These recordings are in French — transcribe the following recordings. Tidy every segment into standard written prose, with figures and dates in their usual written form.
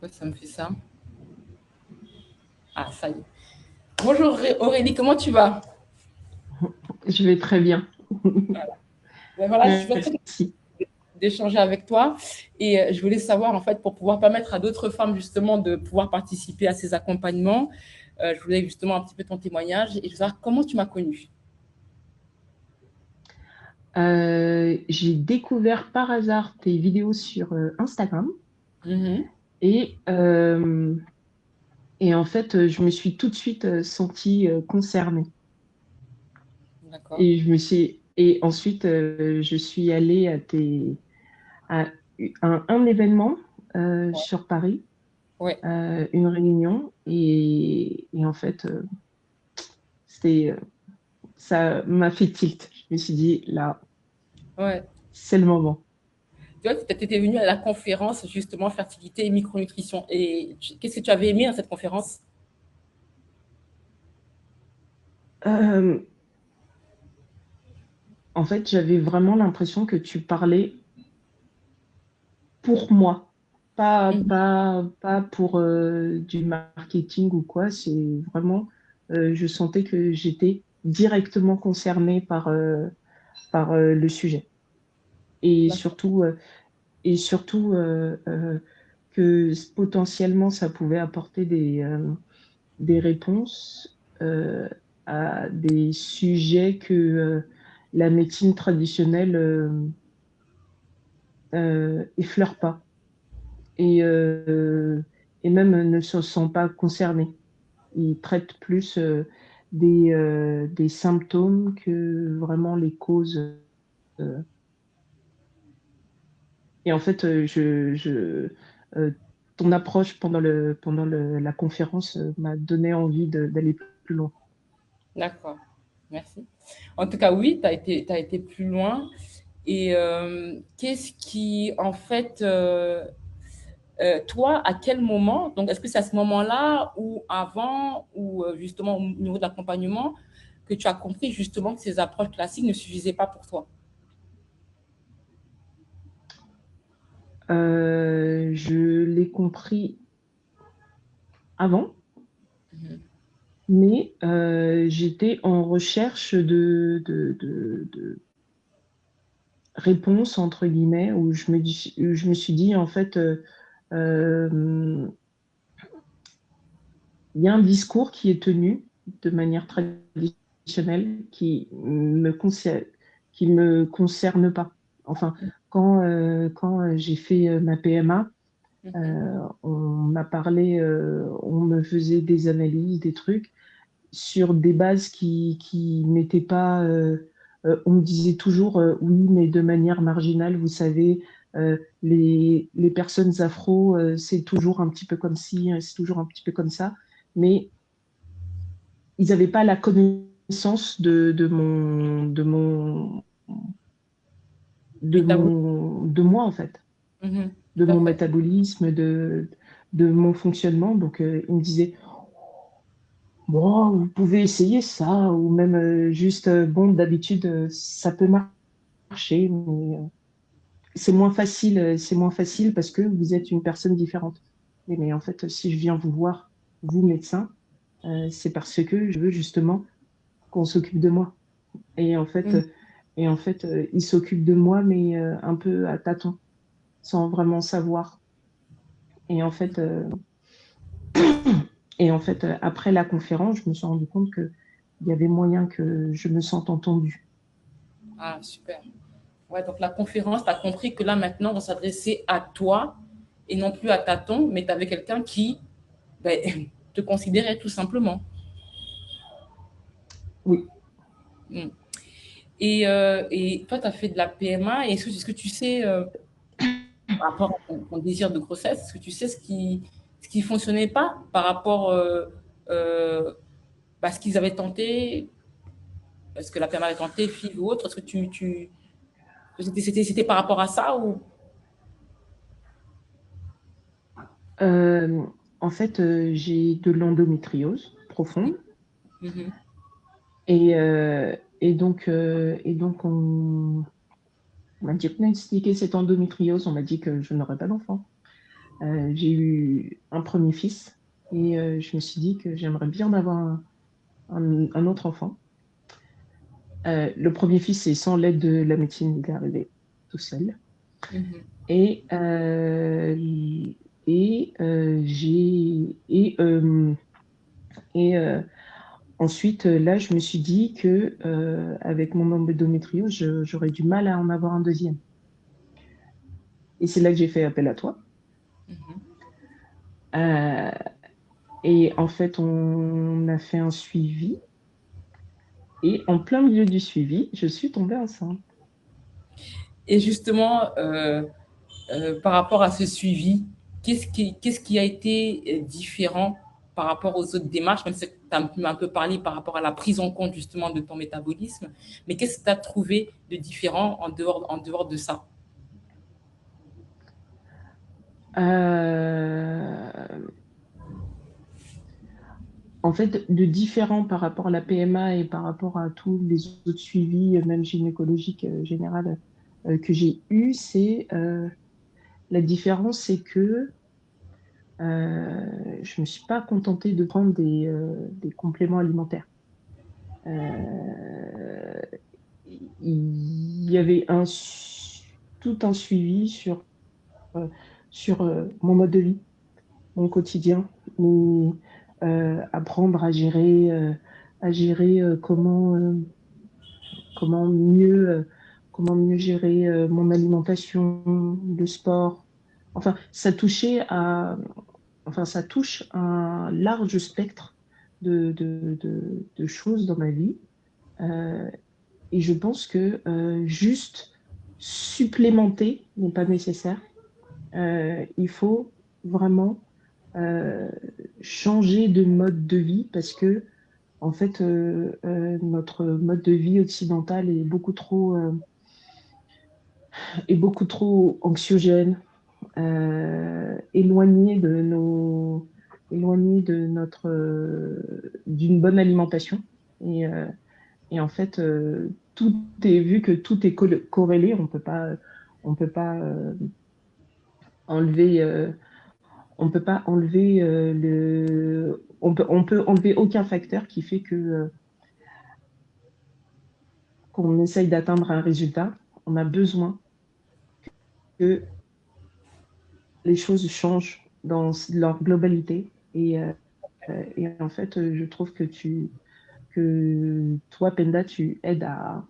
Ouais, ça me fait ça. Ah, ça y est. Bonjour Aurélie, comment tu vas? Je vais très bien. Ben voilà, je suis très Merci. d'échanger avec toi et je voulais savoir en fait pour pouvoir permettre à d'autres femmes justement de pouvoir participer à ces accompagnements. Je voulais justement un petit peu ton témoignage et je veux savoir comment tu m'as connue. J'ai découvert par hasard tes vidéos sur Instagram Mhm. et, euh, et en fait, je me suis tout de suite sentie concernée. D'accord. Et ensuite, je suis allée à un événement sur Paris, Ouais. une réunion, et en fait, c'était, ça m'a fait tilt. Je me suis dit, là, Ouais. c'est le moment. Tu vois, tu étais venue à la conférence justement fertilité et micronutrition. Et qu'est-ce que tu avais aimé dans cette conférence? Euh, En fait, j'avais vraiment l'impression que tu parlais pour moi, Mhm. pas pour du marketing ou quoi. C'est vraiment, je sentais que j'étais directement concernée par le sujet. Et D'accord. surtout, euh, et surtout que potentiellement, ça pouvait apporter des réponses à des sujets que la médecine traditionnelle effleure pas et, euh, et même ne se sent pas concerné. Il traite plus des symptômes que vraiment les causes. euh. Et en fait, euh, ton approche la conférence m'a donné envie d'aller plus loin. D'accord. Merci. En tout cas, oui, t'as été plus loin. Et qu'est-ce qui, en fait, toi, à quel moment, donc est-ce que c'est à ce moment-là ou avant, ou justement au niveau de l'accompagnement, que tu as compris justement que ces approches classiques ne suffisaient pas pour toi? Je l'ai compris avant, Mhm. mais j'étais en recherche de réponse, entre guillemets, où je me suis dit, en fait, euh, il y a un discours qui est tenu de manière traditionnelle qui me concerne pas. Enfin, quand j'ai fait ma PMA, Mhm. on m'a parlé, on me faisait des analyses, des trucs sur des bases qui n'étaient pas. On me disait toujours oui, mais de manière marginale, vous savez, les personnes afro, c'est toujours un petit peu comme ci, c'est toujours un petit peu comme ça, mais ils n'avaient pas la connaissance Métabolique. de moi, en fait, Mhm. de Tout à mon fait. métabolisme, de mon fonctionnement. Donc, ils me disaient, bon, vous pouvez essayer ça, ou même juste, bon, d'habitude, ça peut marcher, mais c'est moins facile parce que vous êtes une personne différente. Mais en fait, si je viens vous voir, vous, médecin, c'est parce que je veux justement qu'on s'occupe de moi. Et en fait, Mhm. euh, il s'occupe de moi, mais un peu à tâtons, sans vraiment savoir. Et en fait, euh, après la conférence, je me suis rendu compte que il y avait moyen que je me sente entendue. Ah, super. Ouais, donc la conférence, tu as compris que là maintenant, on s'adressait à toi et non plus à tâton, mais tu avais quelqu'un qui ben, te considérait tout simplement. Oui. Mm. Et toi, tu as fait de la PMA. Et est-ce que tu sais, par rapport à ton désir de grossesse, est-ce que tu sais ce qui fonctionnait pas par rapport euh, à ce qu'ils avaient tenté, est-ce que la PMA avait tenté, FIV ou autre? Est-ce que c'était par rapport à ça ou? Euh, En fait, j'ai de l'endométriose profonde Mhm. et donc on m'a diagnostiqué cette endométriose, on m'a dit que je n'aurais pas d'enfant. J'ai eu un premier fils et je me suis dit que j'aimerais bien avoir un autre enfant. Le premier fils, c'est sans l'aide de la médecine, il est arrivé tout seul. Mhm. Et, et ensuite, là, je me suis dit que avec mon endométriose, j'aurais du mal à en avoir un deuxième. Et c'est là que j'ai fait appel à toi. Mhm. Euh, et en fait, on a fait un suivi. Et en plein milieu du suivi, je suis tombée enceinte. Et justement, par rapport à ce suivi, qu'est-ce qui a été différent par rapport aux autres démarches, même si tu as un peu parlé par rapport à la prise en compte justement de ton métabolisme, mais qu'est-ce que tu as trouvé de différent en dehors de ça? Euh, En fait, de différent par rapport à la PMA et par rapport à tous les autres suivis, même gynécologiques général, que j'ai eu, c'est la différence, c'est que je ne me suis pas contentée de prendre des compléments alimentaires. Euh, il y avait tout un suivi euh, sur mon mode de vie, mon quotidien, apprendre à gérer comment comment mieux gérer mon alimentation, le sport. Enfin, ça touche un large spectre de choses dans ma vie. Euh, et je pense que juste supplémenter n'est pas nécessaire. Il faut vraiment euh, changer de mode de vie parce que en fait notre mode de vie occidental est beaucoup trop anxiogène, éloigné de notre d'une bonne alimentation et, euh, et en fait tout est vu que tout est corrélé, on peut pas enlever on peut pas enlever on peut enlever aucun facteur qui fait que qu'on essaye d'atteindre un résultat. On a besoin que les choses changent dans leur globalité. Et en fait, je trouve que toi, Penda, tu aides à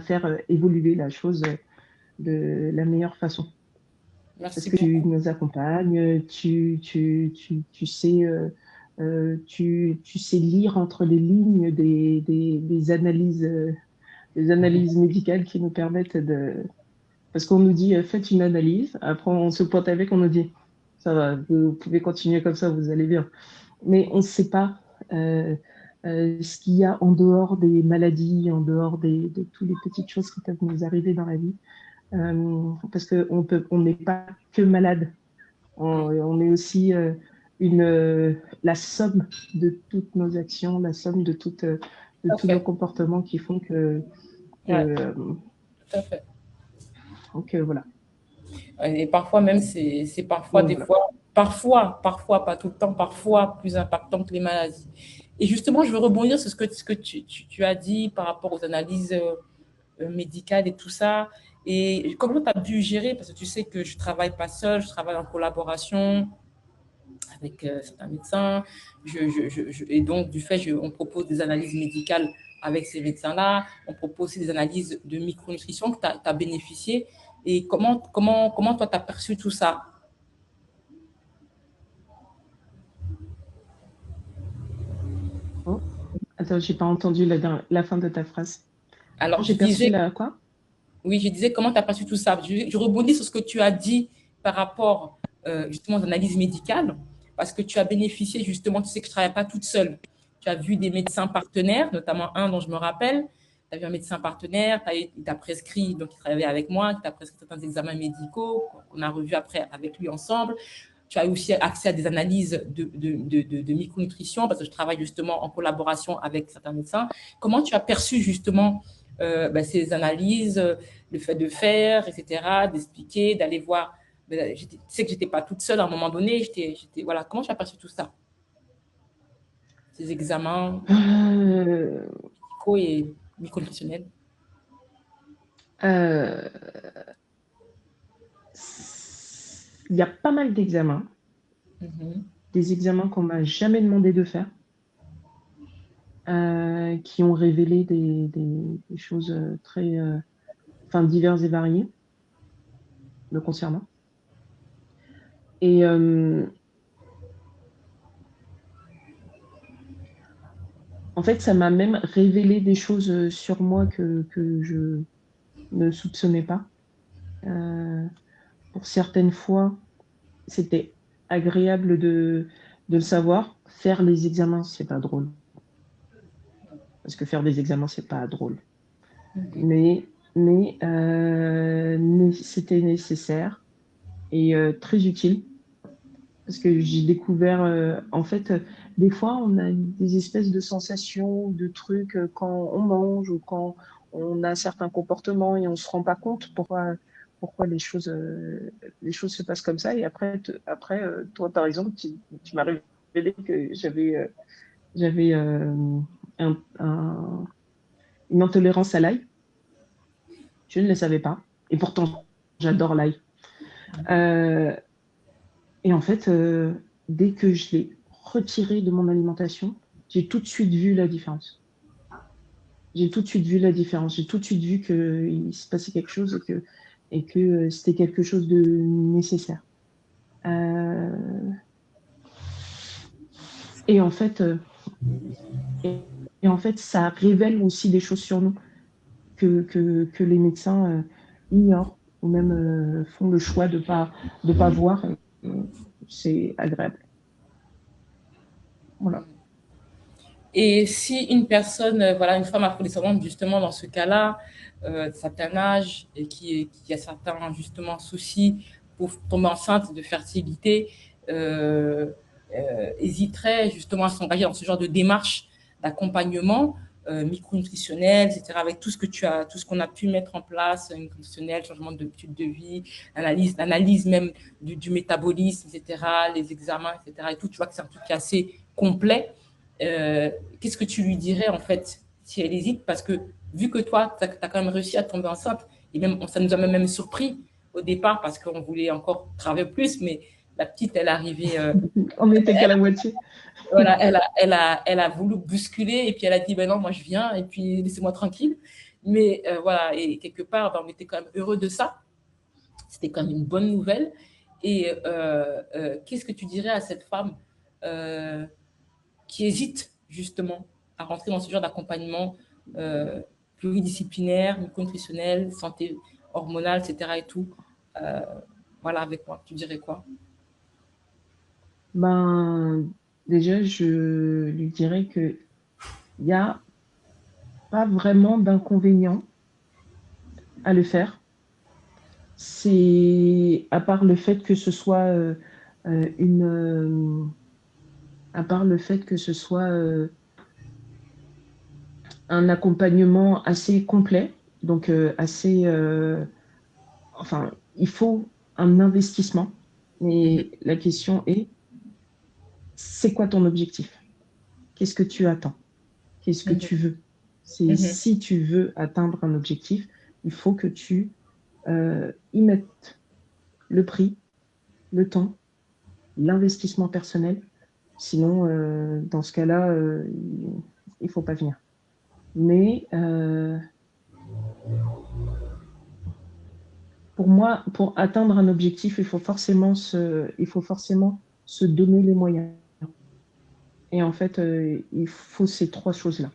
faire évoluer la chose de la meilleure façon. Parce Merci que tu beaucoup. nous accompagnes, tu sais, tu sais lire entre les lignes des analyses médicales qui nous permettent de... Parce qu'on nous dit, faites une analyse, après on se pointe avec, on nous dit, ça va, vous pouvez continuer comme ça, vous allez bien. Mais on ne sait pas euh, ce qu'il y a en dehors des maladies, en dehors de toutes les petites choses qui peuvent nous arriver dans la vie. Parce on n'est pas que malade, on est aussi la somme de toutes nos actions, la somme de Tout à tous nos fait. comportements qui font que, Ouais, tout à fait. voilà. Et parfois même, c'est parfois Donc des voilà. fois, parfois, pas tout le temps, parfois plus impactant que les maladies. Et justement, je veux rebondir sur ce que tu as dit par rapport aux analyses médicales et tout ça. Et comment tu as dû gérer, parce que tu sais que je travaille pas seule, je travaille en collaboration avec certains médecins. Et donc, du fait, on propose des analyses médicales avec ces médecins-là. On propose aussi des analyses de micronutrition que tu as bénéficié. Et comment toi, tu as perçu tout ça? Oh. Attends, j'ai pas entendu la fin de ta phrase. Alors, J'ai je perçu disais, la quoi? oui, je disais, comment tu as perçu tout ça? Je rebondis sur ce que tu as dit par rapport justement aux analyses médicales, parce que tu as bénéficié justement, tu sais que je ne travaille pas toute seule. Tu as vu des médecins partenaires, notamment un dont je me rappelle. Tu as vu un médecin partenaire, il t'a prescrit, donc il travaillait avec moi, il t'a prescrit certains examens médicaux qu'on a revus après avec lui ensemble. Tu as aussi accès à des analyses de micronutrition, parce que je travaille justement en collaboration avec certains médecins. Comment tu as perçu justement ces analyses, le fait de faire, etc., d'expliquer, d'aller voir. Tu sais que j'étais pas toute seule à un moment donné. Voilà. Comment tu as perçu tout ça? Ces examens Euh, médicaux et micronutritionnels. euh, il y a pas mal d'examens, Mhm. des examens qu'on m'a jamais demandé de faire, qui ont révélé des choses très, enfin, diverses et variées me concernant. Et en fait, ça m'a même révélé des choses sur moi que je ne soupçonnais pas. Euh, pour certaines fois, c'était agréable de le savoir. Faire les examens, c'est pas drôle. Parce que faire des examens, c'est pas drôle. Mais c'était nécessaire et très utile. Parce que j'ai découvert, en fait, des fois, on a des espèces de sensations, de trucs quand on mange ou quand on a certains comportements et on se rend pas compte pourquoi les choses se passent comme ça. Et après toi, par exemple, tu m'as révélé que j'avais une intolérance à l'ail. Je ne le savais pas. Et pourtant, j'adore l'ail. Euh, Et en fait, dès que je l'ai retiré de mon alimentation, j'ai tout de suite vu la différence. J'ai tout de suite vu la différence. J'ai tout de suite vu qu'il se passait quelque chose et que c'était quelque chose de nécessaire. Euh, et en fait, et en fait, ça révèle aussi des choses sur nous que les médecins ignorent ou même font le choix de pas voir. Et c'est agréable. Voilà. Et si une personne, voilà, une femme afrodescendante, justement, dans ce cas-là, de certain âge, et qui a certains, justement, soucis pour tomber enceinte de fertilité, euh, hésiterait justement à s'engager dans ce genre de démarche d'accompagnement micronutritionnel, etc., avec tout ce que tout ce qu'on a pu mettre en place, nutritionnel, changement d'habitude de vie, l'analyse même du métabolisme, etc., les examens, etc., et tout, tu vois que c'est un truc qui est assez complet. euh, Qu'est-ce que tu lui dirais en fait si elle hésite? Parce que vu que toi, tu as quand même réussi à tomber enceinte, et même ça nous a même surpris au départ parce qu'on voulait encore travailler plus, mais la petite, elle est arrivée, On n'était qu'à la moitié. voilà, elle a voulu bousculer et puis elle a dit, ben non, moi je viens et puis laissez-moi tranquille. Mais voilà, et quelque part, ben, on était quand même heureux de ça. C'était quand même une bonne nouvelle. Et qu'est-ce que tu dirais à cette femme euh, qui hésitent justement à rentrer dans ce genre d'accompagnement euh, pluridisciplinaire, micronutritionnel, santé hormonale, etc. et tout. Euh, voilà, avec moi, tu dirais quoi? Ben, déjà, je lui dirais qu'il n'y a pas vraiment d'inconvénient à le faire. C'est à part le fait que ce soit une, à part le fait que ce soit un accompagnement assez complet, donc enfin, il faut un investissement. Mhm, Et la question est, c'est quoi ton objectif? Qu'est-ce que tu attends? Qu'est-ce que mhm, tu veux? C'est mhm, si tu veux atteindre un objectif, il faut que tu y mettes le prix, le temps, l'investissement personnel. Sinon, dans ce cas-là, il ne faut pas venir. Mais pour moi, pour atteindre un objectif, il faut forcément se donner les moyens. Et en fait, il faut ces trois choses-là.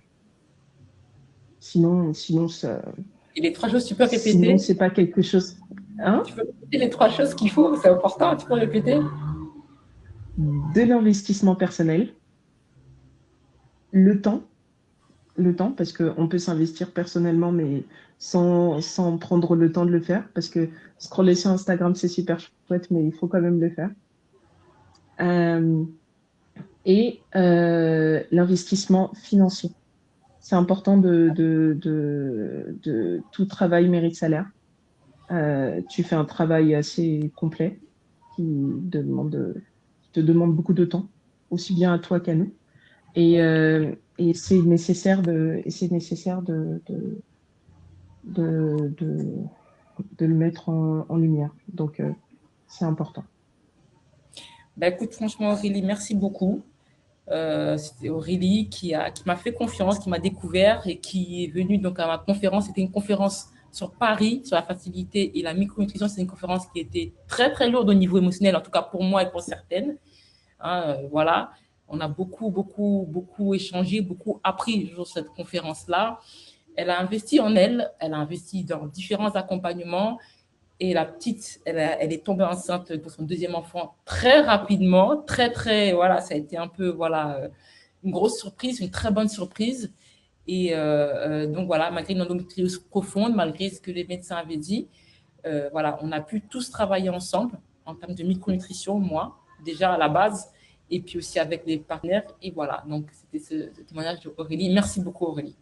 Sinon, Et les trois choses, tu peux sinon, répéter? c'est pas quelque chose. Tu Hein? peux répéter les trois choses qu'il faut, c'est important, tu peux répéter? De l'investissement personnel, le temps, parce qu'on peut s'investir personnellement, mais sans prendre le temps de le faire, parce que scroller sur Instagram, c'est super chouette, mais il faut quand même le faire. Euh, et l'investissement financier. C'est important tout travail mérite salaire. Tu fais un travail assez complet qui te demande beaucoup de temps, aussi bien à toi qu'à nous. Et c'est nécessaire de, de, de le mettre en lumière. Donc, c'est important. Bah, écoute, franchement, Aurélie, merci beaucoup. C'était Aurélie qui m'a fait confiance, qui m'a découvert et qui est venue donc à ma conférence. C'était une conférence sur Paris, sur la facilité et la micronutrition. C'est une conférence qui était très, très lourde au niveau émotionnel, en tout cas pour moi et pour certaines. Hein, voilà. On a beaucoup, beaucoup, beaucoup échangé, beaucoup appris sur cette conférence-là. Elle a investi en elle, elle a investi dans différents accompagnements. Et la petite, elle est tombée enceinte de son deuxième enfant très rapidement, très, très, voilà, ça a été un peu, voilà, une grosse surprise, une très bonne surprise. Et donc, voilà, malgré une endométriose profonde, malgré ce que les médecins avaient dit, voilà, on a pu tous travailler ensemble en termes de micronutrition, moi, déjà à la base, et puis aussi avec les partenaires. Et voilà, donc c'était ce témoignage d'Aurélie. Merci beaucoup, Aurélie.